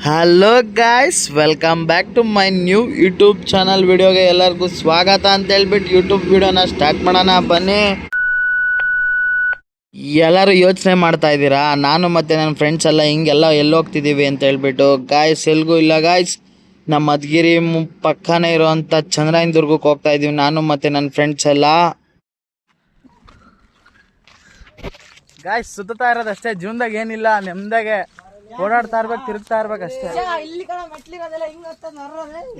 Hello guys, welcome back to my new YouTube channel. ವಿಡಿಯೋಗೆ ಎಲ್ಲರಿಗೂ ಸ್ವಾಗತ ಅಂತ ಹೇಳ್ಬಿಟ್ಟು ಯೂಟ್ಯೂಬ್ ವಿಡಿಯೋನ ಸ್ಟಾರ್ಟ್ ಮಾಡೋಣ ಬನ್ನಿ. ಎಲ್ಲರೂ ಯೋಚನೆ ಮಾಡ್ತಾ ಇದ್ದೀರಾ, ನಾನು ಮತ್ತು ನನ್ನ ಫ್ರೆಂಡ್ಸ್ ಎಲ್ಲ ಹಿಂಗೆಲ್ಲ ಎಲ್ಲೋಗ್ತಿದ್ದೀವಿ ಅಂತ ಹೇಳ್ಬಿಟ್ಟು. ಗಾಯ್ಸ್, ಎಲ್ಗೂ ಇಲ್ಲ ಗಾಯ್ಸ್, ನಮ್ಮ ಮಧುಗಿರಿ ಪಕ್ಕನೇ ಇರೋವಂಥ ಚಂದ್ರಾಯನ ದುರ್ಗಕ್ಕೆ ಹೋಗ್ತಾ ಇದ್ದೀವಿ ನಾನು ಮತ್ತು ನನ್ನ ಫ್ರೆಂಡ್ಸ್ ಎಲ್ಲ. ಗಾಯ್ಸ್, ಸುತ್ತಾ ಇರೋದಷ್ಟೇ, ಜೀವನದಾಗ ಏನಿಲ್ಲ, ನೆಮ್ಮದಾಗೆ ಓಡಾಡ್ತಾ ಇರ್ಬೇಕು, ತಿರುಗ್ತಾ ಇರ್ಬೇಕು ಅಷ್ಟೇ.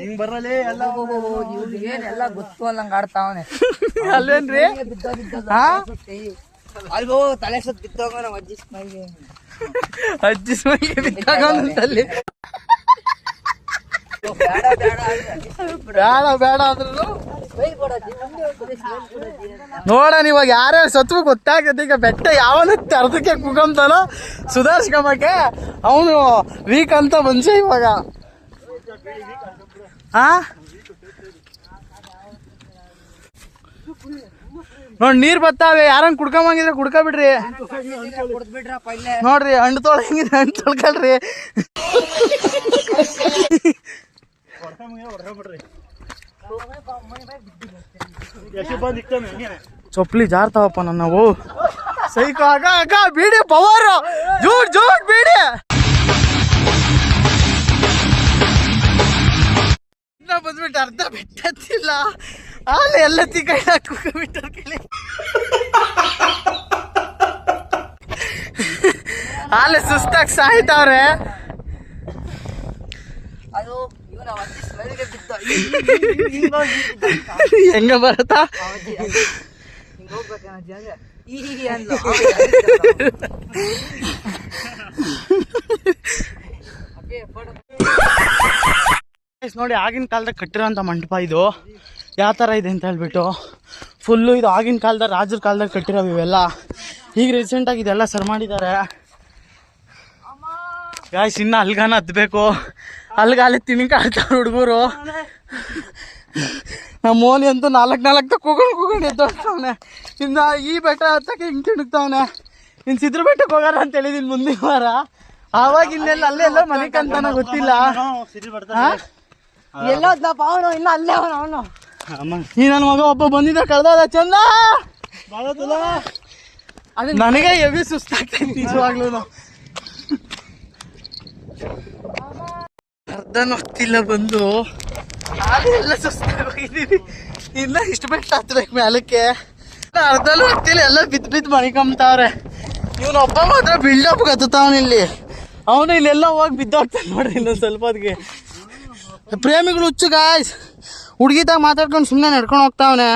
ಹಿಂಗ್ ಬರಲಿ ಎಲ್ಲ ಗೊತ್ತು ಅನ್ನಂಗ ಆಡ್ತಾವನೆ ಅಲ್ಲೇನ್ರಿ? ಅಲ್ವೋ ತಲೆ ಸುತ್ತ ಬಿತ್ತೋಗ ನಾವು ಅಜ್ಜಿ ಸ್ಮೈಲ್ಗೆ ಬಿತ್ತಾಗಲ್ಲಿ ಬೇಡ ಅಂದ್ರು ನೋಡೋಣ. ಇವಾಗ ಯಾರ್ಯಾರು ಸತ್ವ ಗೊತ್ತಾಗತ್ತೆ. ಈಗ ಬೆಟ್ಟ ಯಾವನ ಅರ್ಧಕ್ಕೆ ಕುಗಂತಾನೋ ಸುಧಾರಿಸ್ಕೊಂಬಕ್ಕೆ ಅವನು ವೀಕ್ ಅಂತ ಮನುಷ್ಯ ಇವಾಗ. ನೋಡ್ ನೀರ್ ಬರ್ತಾವೆ, ಯಾರನ್ನ ಕುಡ್ಕೊಂಬಂಗಿದ್ರೆ ಕುಡ್ಕೊಬಿಡ್ರಿ. ನೋಡ್ರಿ, ಹಣ್ಣು ತೊಳಂಗಿದ್ರೆ ಹಣ್ಣು ತೊಳ್ಕೊಳ್ರಿ. ಚೊಪ್ಲಿ ಜಾರ್ತಾವಪ್ಪ ನಾವು. ಸೈಕೋ ಆಗ ಬೀಡಿ ಪವರ್ ಜೂಟ್ ಬೀಡಿ ಬಂದ್ಬಿಟ್ಟು ಅರ್ಧ ಬಿಟ್ಟಿಲ್ಲ. ಅಲ್ಲಿ ಎಲ್ಲ ಕೈ ಹಾಕೋಬಿಟ್ಟು ಅಲ್ಲಿ ಸುಸ್ತಾಗಿ ಸಾಯ್ತಾವ್ರೆ. ಹೆಂಗ ಬರತ್ತಾ ನೋಡಿ, ಆಗಿನ ಕಾಲದಾಗ ಕಟ್ಟಿರೋಂಥ ಮಂಟಪ ಇದು. ಯಾವ ಥರ ಇದೆ ಅಂತ ಹೇಳ್ಬಿಟ್ಟು ಫುಲ್ಲು ಇದು ಆಗಿನ ಕಾಲದ ರಾಜರ ಕಾಲದಾಗ ಕಟ್ಟಿರೋ ಇವೆಲ್ಲ. ಈಗ ರೀಸೆಂಟಾಗಿ ಇದೆಲ್ಲ ಸರ್ ಮಾಡಿದ್ದಾರೆ ಗಾಯ್ಸ್. ಇನ್ನು ಅಲ್ಗಾನ ಹತ್ಬೇಕು, ಅಲ್ಗಾಲಿ ತಿನ್ಕಾಳ್ತಾವ್ರು ಹುಡುಗರು. ನಮ್ಮ ಮೋನಿ ಅಂತೂ ನಾಲ್ಕು ಕೂಗೊಂಡು ಎದ್ದೋಗ್ತಾವನೆ. ಇನ್ನು ಈ ಬೆಟ್ಟ ಹತ್ತಕ್ಕೆ ಹಿಂಗೆ ತಿಣಗ್ತಾವನೆ. ಇನ್ನು ಸಿದ್ರ ಬೆಟ್ಟಕ್ಕೆ ಹೋಗೋಣ ಅಂತ ಹೇಳಿದೀನಿ ಮುಂದಿನ ವಾರ. ಆವಾಗ ಇನ್ನೆಲ್ಲ ಅಲ್ಲೆಲ್ಲ ಮನೆ ಕಂತಾನ ಗೊತ್ತಿಲ್ಲ. ಎಲ್ಲೋದ್ನಪ್ಪ ಅವನು, ಇನ್ನು ಅಲ್ಲೇ ಅವನು. ಈ ನನ್ನ ಮಗ ಒಬ್ಬ ಬಂದಿದ್ದ ಕಳ್ದ ಚಂದ. ನನಗೆ ಹೆವಿ ಸುಸ್ತಾಗ್ತೈತಿ ನಿಜವಾಗ್ಲೂ. ಅರ್ಧನೂ ಹೊತ್ತಿಲ್ಲ ಬಂದು, ಎಲ್ಲ ಸುಸ್ತಾಗಿ ಹೋಗಿದ್ದೀವಿ. ಇನ್ನ ಇಷ್ಟು ಬೆಟ್ಟ ಹತ್ಬೇಕು ಮ್ಯಾಲಕ್ಕೆ. ಅರ್ಧನೂ ಹೊತ್ತಿಲ್ಲ, ಎಲ್ಲ ಬಿದ್ದು ಮಣಿಕೊಂಬ್ತಾವ್ರೆ. ಇವನೊಬ್ಬ ಮಾತ್ರ ಬಿಲ್ಡಪ್ ಹತ್ತತಾವನ ಇಲ್ಲಿ. ಅವನು ಇಲ್ಲೆಲ್ಲ ಹೋಗಿ ಬಿದ್ದೋಗ್ತಾನೆ ನೋಡ್ರಿ ಇನ್ನೊಂದು ಸ್ವಲ್ಪ ಹೊತ್ತಿಗೆ. ಪ್ರೇಮಿಗಳು ಹುಚ್ಚು ಗಾಯ್ಸ್, ಹುಡುಗಿದಾಗ ಮಾತಾಡ್ಕೊಂಡು ಸುಮ್ಮನೆ ನಡ್ಕೊಂಡು ಹೋಗ್ತಾವನೆ.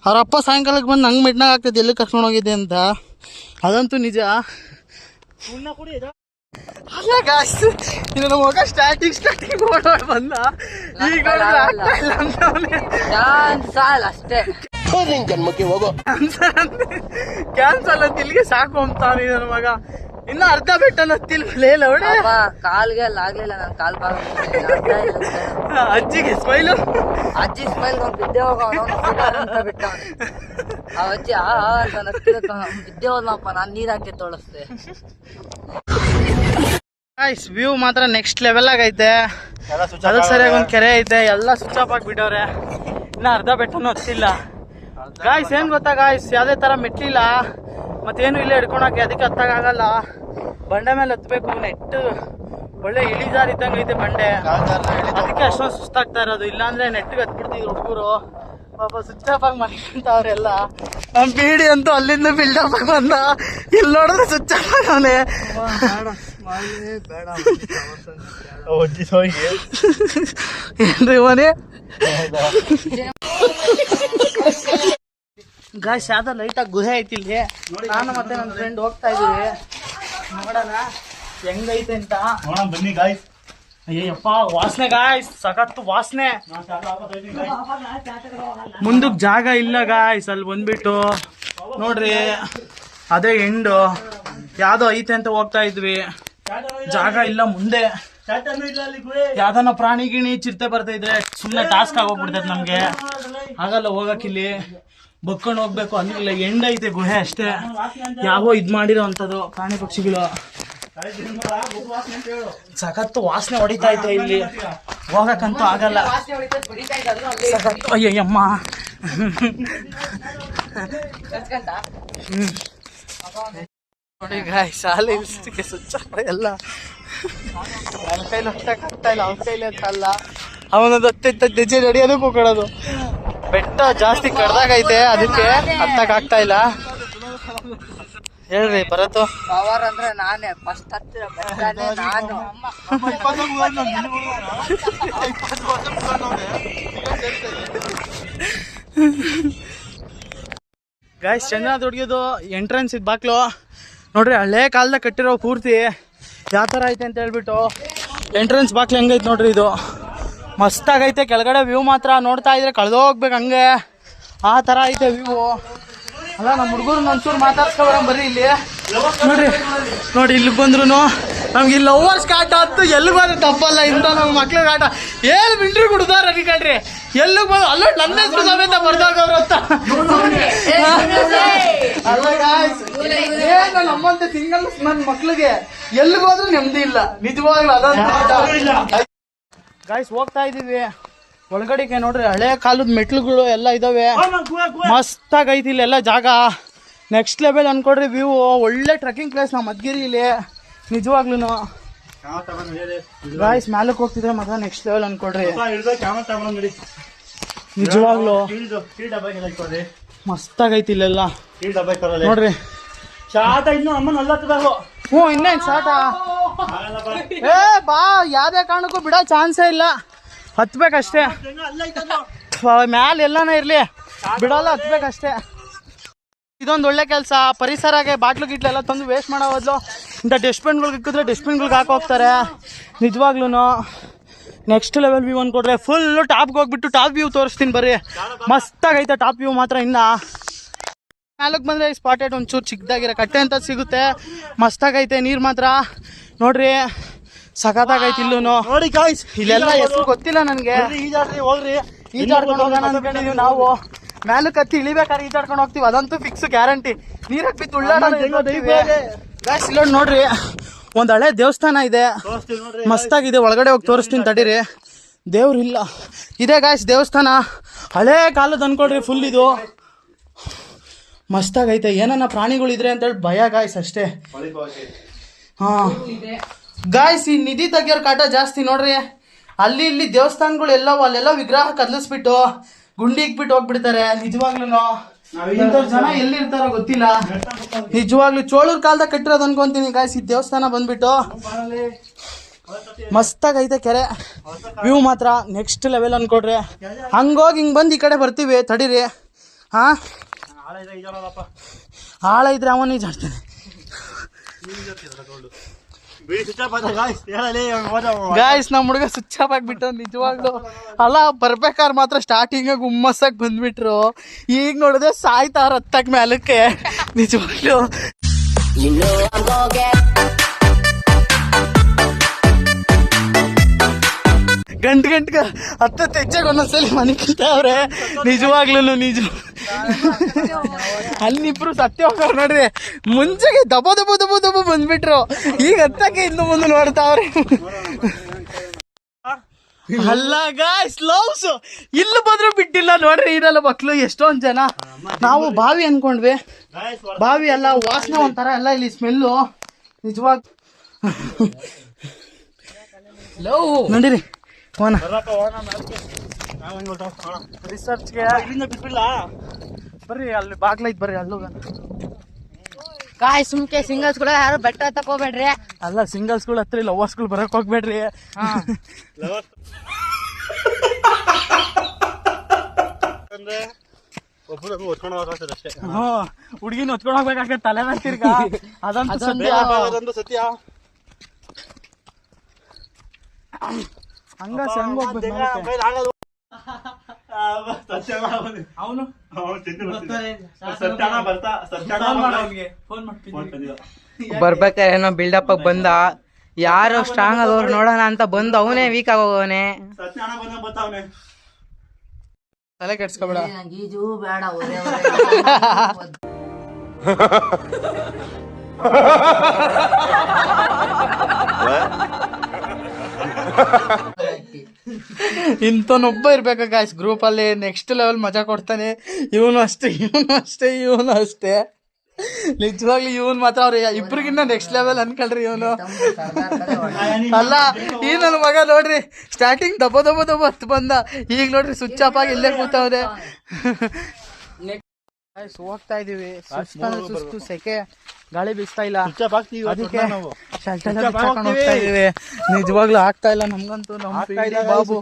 ಅವ್ರಪ್ಪ ಸಾಯಂಕಾಲಕ್ಕೆ ಬಂದು ನಂಗೆ ಮಿಡ್ನಾಗ ಆಗ್ತದೆ ಎಲ್ಲಿ ಕರ್ಕೊಂಡು ಹೋಗಿದ್ದೆ ಅಂತ. ಅದಂತೂ ನಿಜ. ಅಲ್ಲ ಗಾಯ್ಸ್, ಇದು ನಮ್ಮ ಮಗ ಸ್ಟಾರ್ಟಿಂಗ್ ಓಡೋಡ್ ಬಂದ. ಈಗ ಅಷ್ಟೇ ಜನ್ಮಕ್ಕೆ ಹೋಗೋ ಕ್ಯಾನ್ಸಲ್ ಅಂತ ಇಲ್ಲಿಗೆ ಸಾಕು ಅಂತಾನೆ ನನ್ನ ಮಗ. ಇನ್ನು ಅರ್ಧ ಬೆಟ್ಟನ ಹತ್ತಿಲ್ಲ ಕಾಲ್ಗೆ ಆಗ್ಲಿಲ್ಲ. ನಾನು ಕಾಲ್ ಭಾಗ ಅಜ್ಜಿಗೆ ಸ್ಮೈಲು, ಅಜ್ಜಿ ಸ್ಮೈಲ್ ಬಿದ್ದೆ ಹೋಗ ಬಿಟ್ಟ ಅಜ್ಜಿ ಬಿದ್ದೆ ಹೋದ್ನಪ್ಪ. ನಾನು ನೀರ್ ಹಾಕಿ ತೋಳಿಸ್ದೆ. ವ್ಯೂ ಮಾತ್ರ ನೆಕ್ಸ್ಟ್ ಲೆವೆಲ್ ಆಗೈತೆ. ಅದಕ್ಕೆ ಸರಿಯಾಗಿ ಒಂದು ಕೆರೆ ಐತೆ, ಎಲ್ಲ ಸ್ವಿಚ್ ಆಫ್ ಆಗಿಬಿಟ್ಟವ್ರೆ. ಇನ್ನು ಅರ್ಧ ಬೆಟ್ಟನೂ ಹತ್ತಿಲ್ಲ ಗಾಯ್ಸ್. ಏನ್ ಗೊತ್ತಾ ಗಾಯ್ಸ್, ಯಾವುದೇ ಥರ ಮೆಟ್ಲಿಲ್ಲ ಮತ್ತೇನು ಇಲ್ಲ ಹಿಡ್ಕೊಳಕ್ಕೆ. ಅದಕ್ಕೆ ಹತ್ತಾಗಲ್ಲ. ಬಂಡೆ ಮೇಲೆ ಹತ್ಬೇಕು. ನೆಟ್ಟು ಒಳ್ಳೆ ಇಳಿಜಾರು ಇದ್ದಂಗೆ ಐತೆ ಬಂಡೆ. ಅದಕ್ಕೆ ಅಷ್ಟೊಂದು ಸುಸ್ತಾಗ್ತಾ ಇರೋದು. ಇಲ್ಲಾಂದ್ರೆ ನೆಟ್ಟಿಗೆ ಹತ್ಬಿಡ್ತಿದ್ರು ಹುಡುಗರು. ಪಾಪ ಸ್ವಿಚ್ ಆಫ್ ಆಗಿ ಮಲ್ಕೊಂತವ್ರೆಲ್ಲ. ನಮ್ಮ ಬೀಡಿ ಅಂತೂ ಅಲ್ಲಿಂದ ಬಿಲ್ಡಪ್ ಆಗಿ ಬಂದ. ಇಲ್ಲಿ ನೋಡಿದ್ರೆ ಸ್ವಿಚ್ ಆಫ್ ಆಗವನೆ. ಏನ್ರಿ ಮನೆ ಗಾಯ್ಸ್, ಯಾವ್ದೋ ಲೈಟಾಗಿ ಗುಹೆ ಐತಿ ಇಲ್ಲಿ. ನಾನು ಮತ್ತೆ ನನ್ನ ಫ್ರೆಂಡ್ ಹೋಗ್ತಾ ಇದೀವಿ. ನೋಡೋಣ ಹೆಂಗೈತೆ ಅಂತ. ಬನ್ನಿ ಗಾಯ್ಸ್. ಅಯ್ಯಪ್ಪ ವಾಸನೆ ಗಾಯ್ಸ್, ಸಖತ್ತು ವಾಸನೆ. ಮುಂದಕ್ಕೆ ಜಾಗ ಇಲ್ಲ ಗಾಯ್ಸ್. ಅಲ್ಲಿ ಬಂದ್ಬಿಟ್ಟು ನೋಡ್ರಿ, ಅದೇ ಎಂಡು ಯಾವ್ದೋ ಐತೆ ಅಂತ ಹೋಗ್ತಾ ಇದ್ವಿ. ಜಾಗ ಇಲ್ಲ ಮುಂದೆ. ಯಾವ್ದನ್ನ ಪ್ರಾಣಿ ಗಿಣಿ ಚಿರತೆ ಬರ್ತಾ ಇದ್ರೆ ಸುಮ್ಮನೆ ಟಾಸ್ಕ್ ಆಗೋಗ್ಬಿಡ್ತೈತೆ ನಮ್ಗೆ. ಆಗಲ್ಲ ಹೋಗಕ್ಕಿಲ್ಲಿ. ಬಕ್ಕೊಂಡು ಹೋಗ್ಬೇಕು. ಅಲ್ಲಿ ಎಂಡ್ ಐತೆ ಗುಹೆ ಅಷ್ಟೇ. ಯಾವೋ ಇದ್ ಮಾಡಿರೋ ಅಂತದ್ದು ಪ್ರಾಣಿ ಪಕ್ಷಿಗಳು. ಸಖತ್ತು ವಾಸನೆ ಹೊಡಿತಾ ಐತೆ ಇಲ್ಲಿ, ಹೋಗಕ್ಕಂತೂ ಆಗಲ್ಲ. ಸಖತ್ತು ಅಯ್ಯಮ್ಮ. ನೋಡಿ ಗಾಯ್, ಶಾಲೆ ಇಲ್ಸ್ಟಿಗೆ ಸ್ವಿಚ್ ಎಲ್ಲ ನನ್ನ ಕೈಲಿ ಹೊತ್ತಕ್ಕಾಗ್ತಾ ಇಲ್ಲ, ಅವನ ಕೈಲಿ ಅಂತ ಅಲ್ಲ, ಅವನೊಂದು ಹತ್ತಿತ್ತ ಹೆಜ್ಜೆ ನಡೆಯೋದಕ್ಕೂ ಕೊಡೋದು. ಬೆಟ್ಟ ಜಾಸ್ತಿ ಕಡ್ದಾಗೈತೆ, ಅದಕ್ಕೆ ಹತ್ತಕ್ಕಾಗ್ತಾ ಇಲ್ಲ. ಹೇಳ್ರಿ ಬರತ್ತು. ಪವರ್ ಅಂದ್ರೆ ನಾನೇ ಫಸ್ಟ್ ಹತ್ತಿರ ಬೆಟ್ಟನೇ ನಾನು. ಗಾಯ್ಸ್, ಚಂದ್ರನಾಥ್ ಹುಡುಗಿದು ಎಂಟ್ರೆನ್ಸ್ ಇದು ಬಾಕ್ಲು ನೋಡ್ರಿ, ಹಳೆ ಕಾಲದಾಗ ಕಟ್ಟಿರೋ ಪೂರ್ತಿ ಯಾವ ಥರ ಐತೆ ಅಂತ ಹೇಳ್ಬಿಟ್ಟು ಎಂಟ್ರೆನ್ಸ್ ಬಾಕ್ಲು ಹೆಂಗೈತೆ ನೋಡ್ರಿ. ಇದು ಮಸ್ತಾಗೈತೆ. ಕೆಳಗಡೆ ವ್ಯೂ ಮಾತ್ರ ನೋಡ್ತಾ ಇದ್ರೆ ಕಳೆದೋಗ್ಬೇಕು ಹಂಗೆ, ಆ ಥರ ಐತೆ ವ್ಯೂ. ಅಲ್ಲ, ನಮ್ಮ ಹುಡುಗರು ಒಂಚೂರು ಮಾತಾಡ್ಸ್ಕೊಬರ ಬರ್ರಿ ಇಲ್ಲಿ. ನೋಡಿ ಇಲ್ಲಿಗೆ ಬಂದ್ರು ನಮ್ಗೆ ಇಲ್ಲಿ ಲವರ್ಸ್ ಕಾಟ ಹತ್ತು ಎಲ್ಲಿಗೆ ಬಂದ್ರೆ ತಪ್ಪಲ್ಲ. ಇಂಥ ನಮ್ಮ ಮಕ್ಳಿಗೆ ಆಟ ಏನು ಬಿಲ್ಟ್ರಿ ಕುಡ್ದಾರ ಅನ್ಕಂಡ್ರಿ, ಎಲ್ಲಿಗೆ ಬಂದು ಅಲ್ಲೋ ನನ್ನ ಹೆಸರು ಸಮೇತ ಬರ್ದಾಗವ್ರು ಅಂತ. ಅಲ್ಲ ಗಾಯ್ಸ್, ಏನು ನಮ್ಮಂತೆ ಸಿಂಗಲ್ ನನ್ನ ಮಕ್ಳಿಗೆ ಎಲ್ಲಿಗೋದ್ರೂ ನೆಮ್ಮದಿ ಇಲ್ಲ ನಿಜವಾಗ್ಲೂ. ಅದಂತ ಗಾಯ್ಸ್, ಹೋಗ್ತಾ ಇದೀವಿ ಒಳಗಡೆಗೆ. ನೋಡ್ರಿ ಹಳೆ ಕಾಲದ ಮೆಟ್ಲುಗಳು ಎಲ್ಲ ಇದಾವೆ, ಮಸ್ತಾಗೈತಿ ಇಲ್ಲೆಲ್ಲ ಜಾಗ. ನೆಕ್ಸ್ಟ್ ಲೆವೆಲ್ ಅನ್ಕೊಡ್ರಿ ವ್ಯೂ. ಒಳ್ಳೆ ಟ್ರೆಕ್ಕಿಂಗ್ ಪ್ಲೇಸ್ ನಮ್ಮ ಮದ್ಗಿರಿಲಿ ನಿಜವಾಗ್ಲೂ. ಗಾಯ್ಸ್, ಮ್ಯಾಲಕ್ಕೆ ಹೋಗ್ತಿದ್ರೆ ಮಾತ್ರ ನೆಕ್ಸ್ಟ್ ಲೆವೆಲ್ ಅನ್ಕೊಡ್ರಿ ನಿಜವಾಗ್ಲು. ಮಸ್ತಾಗೈತಿ ಇಲ್ಲೆಲ್ಲ ನೋಡ್ರಿ. ಹ್ಞೂ, ಇನ್ನೇನು ಶಾಟ. ಏ ಬಾ, ಯಾವ್ದೇ ಕಾರಣಕ್ಕೂ ಬಿಡೋ ಚಾನ್ಸೇ ಇಲ್ಲ, ಹತ್ಬೇಕಷ್ಟೇ. ಮ್ಯಾಲ ಎಲ್ಲಾನ ಇರ್ಲಿ ಬಿಡಲ್ಲ, ಹತ್ಬೇಕಷ್ಟೇ. ಇದೊಂದು ಒಳ್ಳೆ ಕೆಲಸ. ಪರಿಸರಗೆ ಬಾಟ್ಲು ಗಿಟ್ಲೆಲ್ಲ ತಂದು ವೇಸ್ಟ್ ಮಾಡೋ ಬದಲು ಇಂಥ ಡಸ್ಟ್ಬಿನ್ಗಳಿಗೆ ಇಕ್ಕಿದ್ರೆ ಡಸ್ಟ್ಬಿನ್ಗಳಿಗೆ ಹಾಕೋಗ್ತಾರೆ ನಿಜವಾಗ್ಲೂ. ನೆಕ್ಸ್ಟ್ ಲೆವೆಲ್ ವ್ಯೂ ಅನ್ಕೊಡ್ರೆ ಫುಲ್ಲು ಟಾಪ್ಗೆ ಹೋಗ್ಬಿಟ್ಟು ಟಾಪ್ ವ್ಯೂ ತೋರಿಸ್ತೀನಿ ಬರ್ರಿ. ಮಸ್ತಾಗೈತೆ ಟಾಪ್ ವ್ಯೂ ಮಾತ್ರ. ಇನ್ನು ಮ್ಯಾಲಕ್ಕೆ ಬಂದರೆ ಈ ಸ್ಪಾಟೆಡ್ ಒಂಚೂರು ಚಿಕ್ಕದಾಗಿರೋ ಕಟ್ಟೆ ಅಂತ ಸಿಗುತ್ತೆ. ಮಸ್ತಾಗೈತೆ. ನೀರು ಮಾತ್ರ ನೋಡ್ರಿ ಸಖತ್ತಾಗೈತಿ ಇಲ್ಲೂ. ನೋಡಿ ಗಾಯ್ಸ್, ಇಲ್ಲೆಲ್ಲ ಹೆಸರು ಗೊತ್ತಿಲ್ಲ ನನಗೆ. ಈಜಾಡ್ಕೊಂಡು ಹೋಗೋಣ ಅನ್ಕೊಂಡಿದೀವಿ ನಾವು. ಮ್ಯಾಲಕ್ಕೆ ಹತ್ತಿ ಇಳಿಬೇಕಾದ್ರೆ ಈಜಾಡ್ಕೊಂಡು ಹೋಗ್ತೀವಿ, ಅದಂತೂ ಫಿಕ್ಸ್ ಗ್ಯಾರಂಟಿ. ನೀರು ಹಾಕ್ಬಿಟ್ಟು ಉಳ್ಳಾಡೋದು ಗಾಯ್ಸ್. ಇಲ್ಲೋಡಿ ನೋಡ್ರಿ, ಒಂದು ಹಳೆ ದೇವಸ್ಥಾನ ಇದೆ, ಮಸ್ತಾಗಿದೆ. ಒಳಗಡೆ ಹೋಗಿ ತೋರಿಸ್ತೀನಿ ತಡೀರಿ. ದೇವ್ರಿಲ್ಲ, ಇದೆ ಗಾಯ್ಸ್ ದೇವಸ್ಥಾನ. ಹಳೆ ಕಾಲದ ಅನ್ಕೊಳ್ರಿ ಫುಲ್. ಇದು ಮಸ್ತಾಗೈತೆ. ಏನನ್ನ ಪ್ರಾಣಿಗಳಿದ್ರೆ ಅಂತೇಳಿ ಭಯ ಗಾಯ್ಸ್ ಅಷ್ಟೇ. ಹಾಂ ಗಾಯ್ಸ್, ಈ ನಿಧಿ ತೆಗಿಯೋರ್ ಕಾಟ ಜಾಸ್ತಿ ನೋಡ್ರಿ. ಅಲ್ಲಿ ಇಲ್ಲಿ ದೇವಸ್ಥಾನಗಳು ಎಲ್ಲವೂ ಅಲ್ಲೆಲ್ಲ ವಿಗ್ರಹ ಕದಲಿಸ್ಬಿಟ್ಟು ಗುಂಡಿ ಇಕ್ಬಿಟ್ಟು ಹೋಗ್ಬಿಡ್ತಾರೆ ನಿಜವಾಗ್ಲೂ. ಇಂಥವ್ರು ಜನ ಎಲ್ಲಿರ್ತಾರೋ ಗೊತ್ತಿಲ್ಲ ನಿಜವಾಗ್ಲೂ. ಚೋಳೂರ್ ಕಾಲದಾಗ ಕಟ್ಟಿರೋದು ಅನ್ಕೊಂತೀನಿ ಗಾಯ್ಸ್ ಈ ದೇವಸ್ಥಾನ ಬಂದ್ಬಿಟ್ಟು. ಮಸ್ತಾಗೈತೆ ಕೆರೆ. ವ್ಯೂ ಮಾತ್ರ ನೆಕ್ಸ್ಟ್ ಲೆವೆಲ್ ಅನ್ಕೊಡ್ರಿ. ಹಂಗೋಗಿ ಹಿಂಗೆ ಬಂದು ಈ ಕಡೆ ಬರ್ತೀವಿ ತಡೀರಿ. ಹಾಂ, ಆಳ ಇದ್ರೆ ಅವನು ಈಜಾಡ್ತಾನೆ. ಗಾಯ್ಸ್, ನಮ್ಮ ಹುಡುಗ ಸ್ವಿಚ್ ಆಫ್ ಆಗಿಬಿಟ್ಟು ನಿಜವಾಗ್ಲು. ಅಲ್ಲ, ಬರ್ಬೇಕಾದ್ರೆ ಮಾತ್ರ ಸ್ಟಾರ್ಟಿಂಗ್ ಹುಮ್ಮಸ್ಸಾಗಿ ಬಂದ್ಬಿಟ್ರು. ಈಗ ನೋಡಿದ್ರೆ ಸಾಯ್ತಾರ ಹತ್ತಕ್ ಮ್ಯಾಲಕ್ಕೆ ನಿಜವಾಗ್ಲು. ಗಂಟೆ ಹತ್ತತ್ತು ಹೆಚ್ಚಾಗಿ ಒಂದೊಂದ್ಸಲಿ ಮನೆ ಕಿಂತವ್ರೆ ನಿಜವಾಗ್ಲೂ. ಅಲ್ಲಿಬ್ರು ಸತ್ಯ ಹೋಗೋರು ನೋಡ್ರಿ. ಮುಂಚೆಗೆ ದಬ ದಬ ದಬ ದಬ ಬಂದ್ಬಿಟ್ರು, ಈಗ ಹತ್ತಕ್ಕೆ ಇನ್ನು ಮುಂದೆ ನೋಡ್ತಾವ್ರೆ. ಅಲ್ಲ ಗಾಯ್ಸ್, ಲವ್ಸ್ ಇಲ್ಲಿ ಬಂದ್ರು ಬಿಟ್ಟಿಲ್ಲ ನೋಡ್ರಿ. ಇದೆಲ್ಲ ಮಕ್ಳು ಎಷ್ಟೊಂದ್ ಜನ. ನಾವು ಬಾವಿ ಅನ್ಕೊಂಡ್ವಿ, ಬಾವಿ ಅಲ್ಲ, ವಾಸನೆ ಒಂಥರ ಎಲ್ಲ ಇಲ್ಲಿ ಸ್ಮೆಲ್ಲು ನಿಜವಾಗ್. ನೋಡಿರಿ ರಿಸರ್ಚ್ಗೆ ಬರ್ರಿ, ಅಲ್ಲಿ ಬಾಗ್ಲೈತ್ ಬರ್ರಿ, ಅಲ್ಲೋಗ. ಕಾಯ್ ಸುಮ್ಕೆ ಸಿಂಗಲ್ಸ್ ಕೂಡ ಯಾರು ಬೆಟ್ಟ ತಕೋಬೇಡ್ರಿ. ಅಲ್ಲ, ಸಿಂಗಲ್ಸ್ಗಳು ಹತ್ರ ಲವರ್ಸ್ಗಳು ಬರಕ್ ಹೋಗ್ಬೇಡ್ರಿ. ಹುಡುಗಿನ ಹೊತ್ಕೊಂಡು ಹೋಗ್ಬೇಕಾಗ್ತದೆ ತಲೆ ಮೇಲೆ ತಿರ್ಗ. ಅದಂತೂ ಸತ್ಯ. ಹಂಗ ಹೆಂಗ್ ಹೋಗ್ಬೇಕು ಬರ್ಬೇಕಾರೆ ಏನೋ ಬಿಲ್ಡಪ್ ಬಂದ, ಯಾರು ಸ್ಟ್ರಾಂಗ್ ಆಗೋರು ನೋಡೋಣ ಅಂತ ಬಂದು ಅವನೇ ವೀಕ್ ಆಗೋಗವನೆ. ತಲೆ ಕೆಡ್ಸ್ಕೊಬೇಡ. ಈಜು ಬೇಡ. ಇಂಥನೊಬ್ಬ ಇರ್ಬೇಕು ಗಾಯ್ಸ್ ಗ್ರೂಪಲ್ಲಿ ನೆಕ್ಸ್ಟ್ ಲೆವೆಲ್ ಮಜಾ ಕೊಡ್ತಾನೆ. ಇವನು ಅಷ್ಟೇ ನಿಜವಾಗ್ಲೂ ಇವನ್ ಮಾತ್ರ ಅವ್ರು ಇಬ್ರಿಗಿನ್ನ ನೆಕ್ಸ್ಟ್ ಲೆವೆಲ್ ಅನ್ಕೊಳ್ರಿ ಇವನು. ಅಲ್ಲ ಈ ನನ್ನ ಮಗ ನೋಡ್ರಿ ಸ್ಟಾರ್ಟಿಂಗ್ ದಬ್ಬ ಹತ್ತು ಬಂದ, ಈಗ ನೋಡ್ರಿ ಸ್ವಿಚ್ ಆಫ್ ಆಗಿ ಇಲ್ಲೇ ಕೂತವ್ರೆ. ಹೋಗ್ತಾ ಇದೀವಿ, ಸುಸ್ತು ಸೆಕೆ, ಗಾಳಿ ಬೀಸ್ತಾ ಇಲ್ಲ, ಅದಕ್ಕೆ ಹೋಗ್ತಾ ಇದೀವಿ. ನಿಜವಾಗ್ಲೂ ಆಗ್ತಾ ಇಲ್ಲ ನಮ್ಗಂತೂ. ಬಾಬು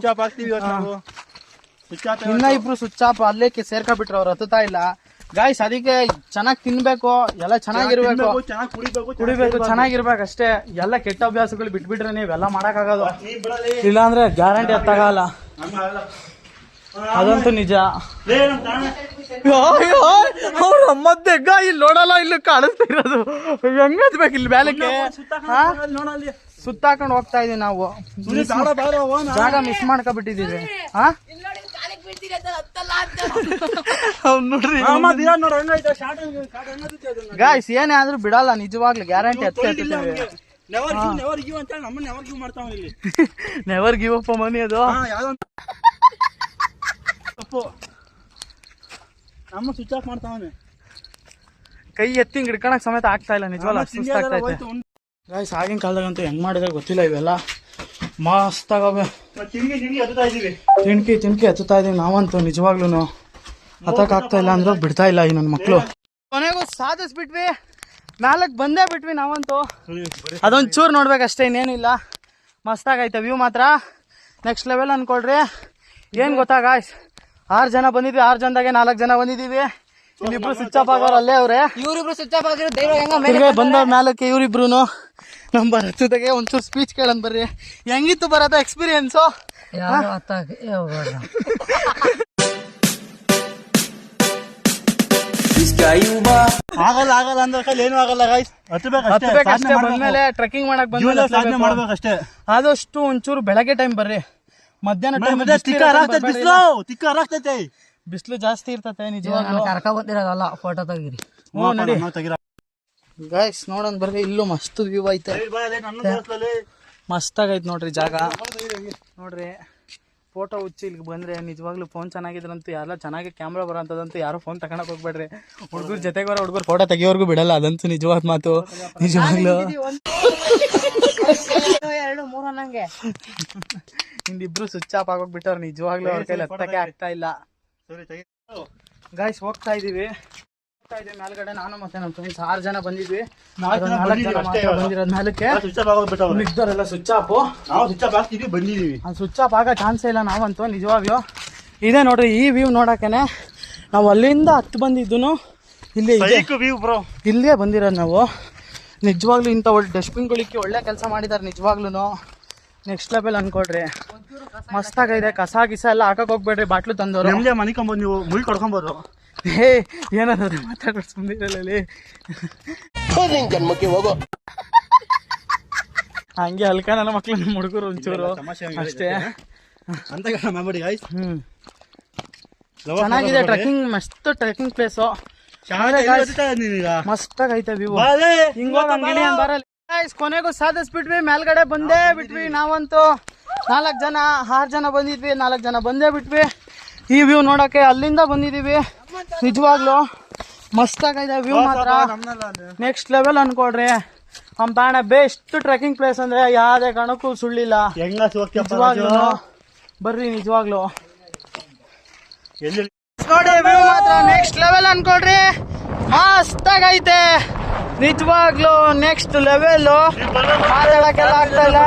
ಇನ್ನ ಇಬ್ರು ಸ್ವಿಚ್ ಆಫ್ ಅಲ್ಲೇ ಸೇರ್ಕೊಂಡ್ಬಿಟ್ರು, ಅವ್ರು ಹತ್ತುತ್ತಾ ಇಲ್ಲ ಗಾಯ್ಸ್. ಅದಕ್ಕೆ ಚೆನ್ನಾಗಿ ತಿನ್ಬೇಕು, ಎಲ್ಲ ಚೆನ್ನಾಗಿರ್ಬೇಕು, ಕುಡಿಬೇಕು, ಚೆನ್ನಾಗಿರ್ಬೇಕು ಅಷ್ಟೇ. ಎಲ್ಲ ಕೆಟ್ಟ ಅಭ್ಯಾಸಗಳು ಬಿಟ್ಬಿಟ್ರೆ ನೀವೆಲ್ಲ ಮಾಡಕ್ಕಾಗೋದು, ಇಲ್ಲಾಂದ್ರೆ ಗ್ಯಾರಂಟಿ ಹತ್ತಾಗಲ್ಲ, ಅದಂತೂ ನಿಜ. ಅವ್ರ ಅಮ್ಮದ್ದೆ ಇಲ್ಲಿ ನೋಡಲ್ಲ, ಇಲ್ಲಿ ಕಾಣಿಸ್ತಾ ಇರೋದು ಹೆಂಗದ್ಬೇಕು ಇಲ್ಲಿ ಬ್ಯಾಲಕ್ಕೆ ಸುತ್ತಾಕೊಂಡು ಹೋಗ್ತಾ ಇದೀವಿ ನಾವು. ಜಾಗ ಮಿಸ್ ಮಾಡ್ಕೊಬಿಟ್ಟಿದೀವಿ. ನೋಡ್ರಿ ಗಾಯ್ಸ್ ಏನೇ ಆದ್ರೂ ಬಿಡಲ್ಲ, ನಿಜವಾಗ್ಲು ಗ್ಯಾರಂಟಿ ನೆವರ್ ಗಿವ್ ಅಪ್ ಮನಿ ಅದು. ನಮ್ಮ ಸ್ವಿಚ್ ಆಫ್ ಮಾಡ್ತಾವನೆ, ಕೈ ಎತ್ತಿ ಹಿಡ್ಕೊಳಕ್ ಸಮೇತ ಆಗ್ತಾ ಇಲ್ಲ, ನಿಜವಾಗ್ಲೂ ಸುಸ್ತಾಗ್ತಾ ಇದೆ ಗಾಯ್ಸ್. ಆಗಿನ ಕಾಲದಾಗಂತೂ ಹೆಂಗ್ ಮಾಡಿದ್ರೆ ಗೊತ್ತಿಲ್ಲ, ಇವೆಲ್ಲ ಮಸ್ತ್ ಆಗವೆ. ತಿನ್ಕಿ ಹತ್ತುತ್ತಾ ಇದೀವಿ ನಾವಂತೂ, ನಿಜವಾಗ್ಲೂ ಹತ್ತಕ್ ಆಗ್ತಾ ಇಲ್ಲ ಅಂದ್ರೆ ಬಿಡ್ತಾ ಇಲ್ಲ ಈ ನನ್ನ ಮಕ್ಳು. ಕೊನೆಗೂ ಸಾಧಿಸ್ಬಿಟ್ವಿ, ನಾಲ್ಕು ಬಂದೇ ಬಿಟ್ವಿ ನಾವಂತೂ. ಅದೊಂದ್ ಚೂರ್ ನೋಡ್ಬೇಕಷ್ಟೇ, ಇನ್ನೇನಿಲ್ಲ. ಮಸ್ತಾಗೈತೆ ವ್ಯೂ ಮಾತ್ರ ನೆಕ್ಸ್ಟ್ ಲೆವೆಲ್ ಅನ್ಕೊಳ್ರಿ. ಏನ್ ಗೊತ್ತಾ ಗಾಯ್ಸ್, 6 ಜನ ಬಂದಿದ್ವಿ, 6 ಜನದಾಗೆ 4 ಜನ ಬಂದಿದೀವಿ. ಇಲ್ಲಿಬ್ರು ಸ್ವಿಚ್ ಆಫ್ ಆಗೋರು ಅಲ್ಲೇ ಅವ್ರೆ, ಇವ್ರಿಬ್ರು ಸ್ವಿಚ್ ಆಫ್ ಆಗಿರೋ ಬಂದವ್ರ ಮ್ಯಾಲಕ್ಕೆ ಇವ್ರಿಬ್ರು. ನಂಬರ್ 10 ಒಂಚೂರು ಸ್ಪೀಚ್ ಕೇಳಂದ್ ಬರ್ರಿ, ಹೆಂಗಿತ್ತು ಬರೋದ ಎಕ್ಸ್ಪೀರಿಯನ್ಸು? ಆಗಲ್ಲ ಅಂದ್ರೆ ಕೈಲಿ ಏನು ಆಗಲ್ಲ ಗಾಯ್ಸ್, ಹತ್ಬೇಕಷ್ಟೇ. ಬಂದ್ಮೇಲೆ ಟ್ರೆಕ್ಕಿಂಗ್ ಮಾಡಕ್ ಮಾಡ್ಬೇಕಷ್ಟೇ. ಆದಷ್ಟು ಒಂಚೂರು ಬೆಳಗ್ಗೆ ಟೈಮ್ ಬರ್ರಿ, ಮಧ್ಯಾಹ್ನ ಬಿಸಿಲು ಜಾಸ್ತಿ ಇರ್ತತೆ. ನಿಜವಾಗ್ಲೂ ಕರ್ಕ ಬಂದಿರೋದಲ್ಲ, ಫೋಟೋ ತೆಗೀರಿ. ಗಾಯ್ಸ್ ನೋಡೋಣ ಬರ್ರಿ, ಇಲ್ಲೂ ಮಸ್ತ್ ವ್ಯೂ ಐತೆ, ಮಸ್ತ್ ಆಗೈತೆ ನೋಡ್ರಿ ಜಾಗ. ನೋಡ್ರಿ ಫೋಟೋ ಹುಚ್ಚಿ ಇಲ್ಲಿಗೆ ಬಂದ್ರೆ ನಿಜವಾಗ್ಲೂ ಫೋನ್ ಚೆನ್ನಾಗಿದ್ರಂತೂ, ಎಲ್ಲ ಚೆನ್ನಾಗಿ ಕ್ಯಾಮ್ರಾ ಬರೋಂಥದ್ದಂತೂ ಯಾರು ಫೋನ್ ತಗೊಳಕ್ ಹೋಗ್ಬೇಡ್ರಿ. ಹುಡುಗರು ಜೊತೆಗೆ ಬರೋ ಹುಡುಗರು ಫೋಟೋ ತೆಗಿಯೋರ್ಗು ಬಿಡಲ್ಲ, ಅದಂತೂ ನಿಜವಾದ ಮಾತು. ನಿಜವಾಗ್ಲೂ 2 3 ನಂಗೆ ಹಿಂದಿಬ್ರು ಸ್ವಿಚ್ ಆಫ್ ಆಗೋಗ್ಬಿಟ್ಟವ್ರು, ನಿಜವಾಗ್ಲೂ ಅವ್ರ ಕೈಲಿ ಹತ್ತಕ್ಕೆ ಆಗ್ತಾ ಇಲ್ಲ. ಗಾಯ್ಸ್ ಹೋಗ್ತಾ ಇದೀವಿ ಮೇಲ್ಗಡೆ. ನಾನು ಮತ್ತೆ ನಮ್ಮ ಫ್ರೆಂಡ್ಸ್ 6 ಜನ ಬಂದಿದ್ವಿ, 4 ಜನ ಮಾತ್ರ ಬಂದಿರೋದ್ ಮೇಲಕ್ಕೆ. ಮಿಕ್ದವರೆಲ್ಲ ಸ್ವಿಚ್ ಆಫ್ ಬಂದಿದೀವಿ, ಸ್ವಿಚ್ ಆಫ್ ಆಗೋ ಚಾನ್ಸೇ ಇಲ್ಲ ನಾವಂತೂ. ನಿಜವಾಗ್ಲೂ ಇದೆ ನೋಡ್ರಿ, ಈ ವ್ಯೂ ನೋಡಕ್ಕೇನೆ ನಾವು ಅಲ್ಲಿಂದ ಹತ್ತು ಬಂದಿದ್ದು, ಇಲ್ಲಿ ಇಲ್ಲೇ ಬಂದಿರೋದು ನಾವು. ನಿಜವಾಗ್ಲೂ ಇಂಥ ಒಳ್ಳೆ ಡಸ್ಟ್ಬಿನ್ಗಳಿಗೆ ಒಳ್ಳೆ ಕೆಲಸ ಮಾಡಿದ್ದಾರೆ ನಿಜವಾಗ್ಲೂ. ನೆಕ್ಸ್ಟ್ ಲೆವೆಲ್ ಅನ್ಕೊಳ್ರಿ, ಮಸ್ತಾಗಿದೆ. ಕಸ ಗಿಸ ಎಲ್ಲ ಹಾಕಕ್ ಹೋಗ್ಬೇಡ್ರಿ, ಬಾಟ್ಲು ತಂದವರು ಮನಿಕೊಂಬೋದು, ನೀವು ಮುಳ್ ಕೊಡ್ಕೊಬೋದು. ಹೇ ಏನಾದ್ರು ಮಾತಾಡ್ಬಿಟ್ಟು ಸುಮ್ಮನಿರಲಿ, ಹಂಗೆ ಅಲ್ಕ ನನ್ನ ಮಕ್ಳು ನಮ್ಮ ಹುಡುಗರು ಒಂಚೂರು ಅಷ್ಟೇ. ಚೆನ್ನಾಗಿದೆ ಟ್ರೆಕ್ಕಿಂಗ್, ಮಸ್ತ್ ಟ್ರೆಕ್ಕಿಂಗ್ ಪ್ಲೇಸು, ಮಸ್ತಾಗೈತೆ ವ್ಯೂ. ಹಿಂಗೋಗಿ ಬರಲ್ಲ. ಕೊನೆಗೂ ಸಾಧಿಸ್ಬಿಟ್ವಿ, ಮೇಲ್ಗಡೆ ಬಂದೇ ಬಿಟ್ವಿ ನಾವಂತೂ. 4 ಜನ 6 ಜನ ಬಂದಿದ್ವಿ, 4 ಜನ ಬಂದೇ ಬಿಟ್ವಿ ಈ ವ್ಯೂ ನೋಡಕ್ಕೆ. ಅಲ್ಲಿಂದ ಬಂದಿದೀವಿ, ನಿಜವಾಗ್ಲು ಮಸ್ತಾಗೈತೆ ವ್ಯೂ ಮಾತ್ರ, ನೆಕ್ಸ್ಟ್ ಲೆವೆಲ್ ಅನ್ಕೊಳ್ರಿ. ಹಂಪಾಣ ಬೆಸ್ಟ್ ಟ್ರೆಕ್ಕಿಂಗ್ ಪ್ಲೇಸ್ ಅಂದ್ರೆ ಯಾವ್ದೇ ಕಾರಣಕ್ಕೂ ಸುಳ್ಳಿಲ್ಲ. ನಿಜವಾಗ್ಲು ಬರ್ರಿ, ನಿಜವಾಗ್ಲು ನೋಡಿ ವ್ಯೂ ಮಾತ್ರ ನೆಕ್ಸ್ಟ್ ಲೆವೆಲ್ ಅನ್ಕೊಳ್ರಿ, ಮಸ್ತಾಗೈತೆ ನಿಜವಾಗ್ಲು. ನೆಕ್ಸ್ಟ್ ಲೆವೆಲ್ ಮಾತಾಡಕ್ಕೆಲ್ಲ ಆಗ್ತಾ ಇಲ್ಲ.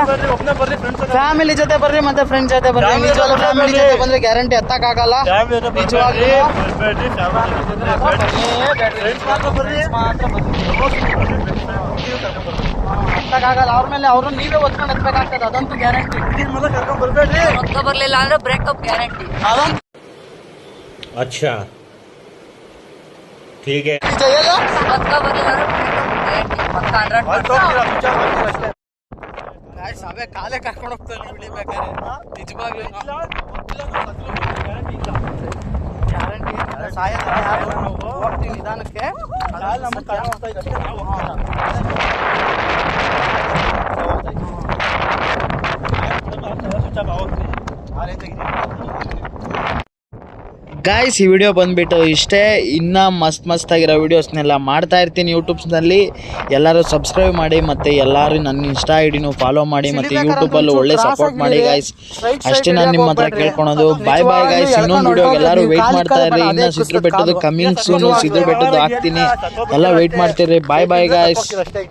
ಫ್ಯಾಮಿಲಿ ಜೊತೆ ಬರ್ರಿ, ಮತ್ತೆ ಫ್ರೆಂಡ್ಸ್ ಜೊತೆ ಬರ್ರಿ. ನಿಜವಾಗ್ಲು ಫ್ಯಾಮಿಲಿ ಜೊತೆ ಬಂದ್ರೆ ಗ್ಯಾರಂಟಿ ಹತ್ತಕ್ಕಾಗಲ್ಲ, ನಿಜವಾಗ್ಲು ಹತ್ತಕ್ಕಾಗಲ್ಲ. ಅವ್ರ ಮೇಲೆ ಅವ್ರು ನೀವೇ ಒತ್ಕೊಂಡು ಹತ್ಬೇಕಾಗ್ತದೆ, ಅದಂತೂ ಗ್ಯಾರಂಟಿ. ರೊಕ್ಕ ಬರ್ಲಿಲ್ಲ ಅಂದ್ರೆ ಬ್ರೇಕಪ್ ಗ್ಯಾರಂಟಿ. अच्छा ठीक है. ರೊಕ್ಕ ಬರ್ಲಿಲ್ಲ ಅಂದ್ರೆ ಅವೇ ಕಾಲೇ ಕರ್ಕೊಂಡು ಹೋಗ್ತಾರೆ ಇಳಿಬೇಕಾದ್ರೆ, ನಿಜವಾಗ್ಲೂ ಗ್ಯಾರಂಟಿ ಸಾಯಲ್ಲ ನಾವು ಹೋಗ್ತೀವಿ ನಿಧಾನಕ್ಕೆ ನಮಗೆ ಕಾರಣ ಹೋಗ್ತಾ ಇದೆ ಅಷ್ಟೇ, ನಾವು ಹೋಗ್ತಾ ಗಾಯ್ಸ್ ಈ ವಿಡಿಯೋ ಬಂದುಬಿಟ್ಟು ಇಷ್ಟೇ. ಇನ್ನೂ ಮಸ್ತ್ ಆಗಿರೋ ವೀಡಿಯೋಸ್ನೆಲ್ಲ ಮಾಡ್ತಾ ಇರ್ತೀನಿ ಯೂಟ್ಯೂಬ್ಸ್ನಲ್ಲಿ. ಎಲ್ಲರೂ ಸಬ್ಸ್ಕ್ರೈಬ್ ಮಾಡಿ ಮತ್ತು ಎಲ್ಲರೂ ನನ್ನ ಇನ್ಸ್ಟಾ ಐಡಿನೂ ಫಾಲೋ ಮಾಡಿ ಮತ್ತು ಯೂಟ್ಯೂಬಲ್ಲಿ ಒಳ್ಳೆ ಸಪೋರ್ಟ್ ಮಾಡಿ ಗಾಯ್ಸ್. ಅಷ್ಟೇ ನಾನು ನಿಮ್ಮ ಹತ್ರ ಕೇಳ್ಕೊಳೋದು. Bye guys. ಇನ್ನೊಂದು ವಿಡಿಯೋಗೆ ಎಲ್ಲರೂ ವೆಯ್ಟ್ ಮಾಡ್ತಾ ಇರ್ರಿ. ಇನ್ನು ಸಿದ್ರು ಬೆಟ್ಟದ್ದು ಕಮಿಂಗ್ ಸೂನು, ಸಿದ್ರು ಬೆಟ್ಟದ್ದು ಹಾಕ್ತೀನಿ. ಎಲ್ಲ ವೆಯ್ಟ್ ಮಾಡ್ತಿರ್ರಿ. Bye guys. ಅಷ್ಟೇ.